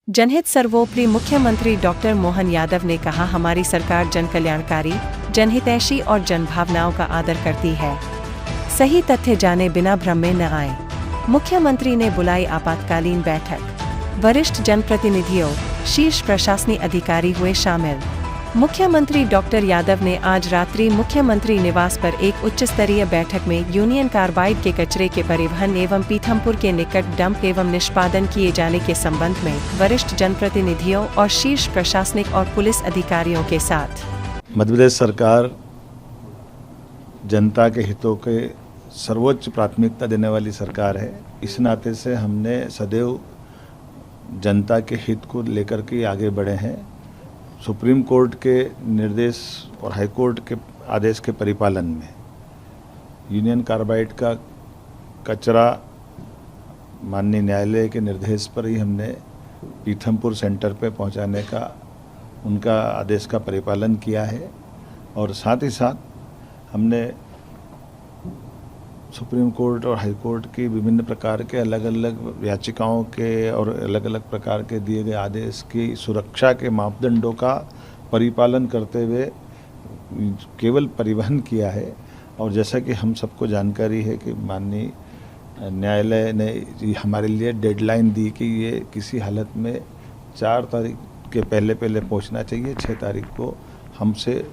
जनहित सर्वोपरि मुख्यमंत्री डॉक्टर मोहन यादव ने कहा, हमारी सरकार जन कल्याणकारी, जनहितैषी और जनभावनाओं का आदर करती है। सही तथ्य जाने बिना भ्रम में न आए। मुख्यमंत्री ने बुलाई आपातकालीन बैठक। वरिष्ठ जनप्रतिनिधियों, शीर्ष प्रशासनिक अधिकारी हुए शामिल। मुख्यमंत्री डॉक्टर यादव ने आज रात्रि मुख्यमंत्री निवास पर एक उच्च स्तरीय बैठक में यूनियन कार्बाइड के कचरे के परिवहन एवं पीथमपुर के निकट डंप एवं निष्पादन किए जाने के संबंध में वरिष्ठ जनप्रतिनिधियों और शीर्ष प्रशासनिक और पुलिस अधिकारियों के साथ। मध्य प्रदेश सरकार जनता के हितों के सर्वोच्च प्राथमिकता देने वाली सरकार है। इस नाते से हमने सदैव जनता के हित को लेकर के आगे बढ़े हैं। सुप्रीम कोर्ट के निर्देश और हाई कोर्ट के आदेश के परिपालन में यूनियन कार्बाइड का कचरा माननीय न्यायालय के निर्देश पर ही हमने पीथमपुर सेंटर पे पहुंचाने का उनका आदेश का परिपालन किया है। और साथ ही साथ हमने सुप्रीम कोर्ट और हाई कोर्ट की विभिन्न प्रकार के अलग अलग याचिकाओं के और अलग अलग प्रकार के दिए गए आदेश की सुरक्षा के मापदंडों का परिपालन करते हुए केवल परिवहन किया है। और जैसा कि हम सबको जानकारी है कि माननीय न्यायालय ने हमारे लिए डेडलाइन दी कि ये किसी हालत में 4 तारीख के पहले पहुंचना चाहिए। 6 तारीख को हमसे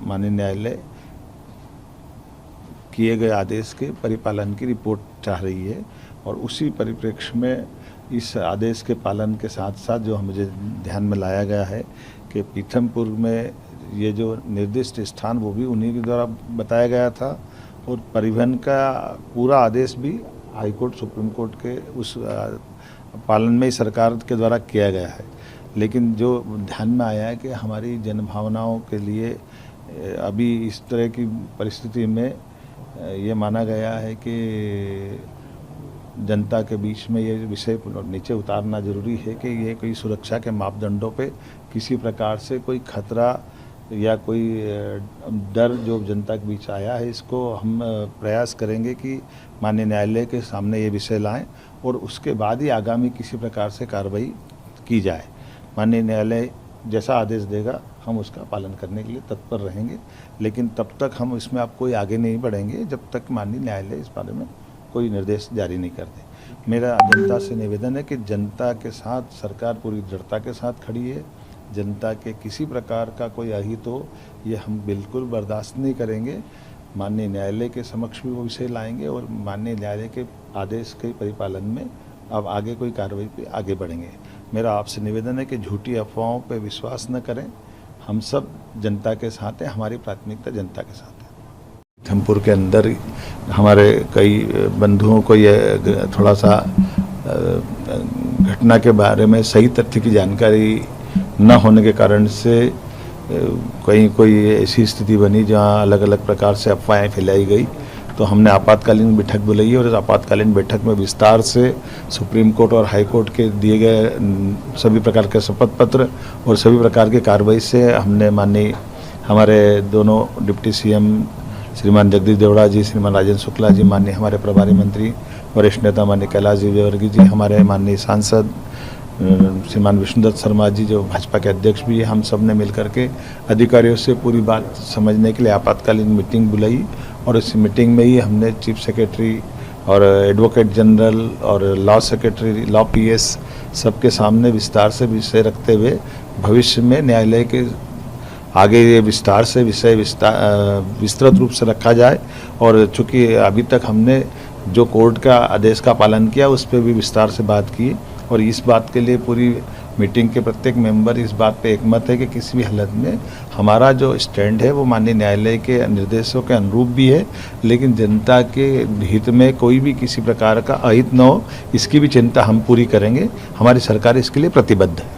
माननीय न्यायालय किए गए आदेश के परिपालन की रिपोर्ट चाह रही है। और उसी परिप्रेक्ष्य में इस आदेश के पालन के साथ साथ जो मुझे ध्यान में लाया गया है कि पीथमपुर में ये जो निर्दिष्ट स्थान वो भी उन्हीं के द्वारा बताया गया था और परिवहन का पूरा आदेश भी हाई कोर्ट सुप्रीम कोर्ट के उस पालन में ही सरकार के द्वारा किया गया है। लेकिन जो ध्यान में आया है कि हमारी जनभावनाओं के लिए अभी इस तरह की परिस्थिति में ये माना गया है कि जनता के बीच में ये विषय नीचे उतारना जरूरी है कि ये कोई सुरक्षा के मापदंडों पे किसी प्रकार से कोई खतरा या कोई डर जो जनता के बीच आया है, इसको हम प्रयास करेंगे कि माननीय न्यायालय के सामने ये विषय लाएं और उसके बाद ही आगामी किसी प्रकार से कार्रवाई की जाए। माननीय न्यायालय जैसा आदेश देगा हम उसका पालन करने के लिए तत्पर रहेंगे। लेकिन तब तक हम इसमें आप कोई आगे नहीं बढ़ेंगे जब तक माननीय न्यायालय इस बारे में कोई निर्देश जारी नहीं कर दे। मेरा जनता से निवेदन है कि जनता के साथ सरकार पूरी दृढ़ता के साथ खड़ी है। जनता के किसी प्रकार का कोई अहित हो ये हम बिल्कुल बर्दाश्त नहीं करेंगे। माननीय न्यायालय के समक्ष भी वो विषय लाएंगे और माननीय न्यायालय के आदेश के परिपालन में अब आगे कोई कार्रवाई पे आगे बढ़ेंगे। मेरा आपसे निवेदन है कि झूठी अफवाहों पे विश्वास न करें। हम सब जनता के साथ हैं, हमारी प्राथमिकता जनता के साथ है। पीथमपुर के अंदर हमारे कई बंधुओं को ये थोड़ा सा घटना के बारे में सही तथ्य की जानकारी न होने के कारण से कहीं कोई ऐसी स्थिति बनी जहां अलग अलग प्रकार से अफवाहें फैलाई गई। तो हमने आपातकालीन बैठक बुलाई और इस आपातकालीन बैठक में विस्तार से सुप्रीम कोर्ट और हाई कोर्ट के दिए गए सभी प्रकार के शपथ पत्र और सभी प्रकार की कार्रवाई से हमने माननीय हमारे दोनों डिप्टी सीएम श्रीमान जगदीश देवड़ा जी, श्रीमान राजेंद्र शुक्ला जी, माननीय हमारे प्रभारी मंत्री वरिष्ठ नेता माननीय कैलाश विजयवर्गीय जी, हमारे माननीय सांसद श्रीमान विष्णुदत्त शर्मा जी जो भाजपा के अध्यक्ष भी है, हम सब ने मिलकर के अधिकारियों से पूरी बात समझने के लिए आपातकालीन मीटिंग बुलाई। और इस मीटिंग में ही हमने चीफ सेक्रेटरी और एडवोकेट जनरल और लॉ सेक्रेटरी, लॉ पीएस सबके सामने विस्तार से विषय रखते हुए भविष्य में न्यायालय के आगे ये विस्तार से विषय विस्तृत रूप से रखा जाए। और चूँकि अभी तक हमने जो कोर्ट का आदेश का पालन किया उस पर भी विस्तार से बात की और इस बात के लिए पूरी मीटिंग के प्रत्येक मेंबर इस बात पे एकमत है कि किसी भी हालत में हमारा जो स्टैंड है वो माननीय न्यायालय के निर्देशों के अनुरूप भी है, लेकिन जनता के हित में कोई भी किसी प्रकार का अहित न हो इसकी भी चिंता हम पूरी करेंगे। हमारी सरकार इसके लिए प्रतिबद्ध है।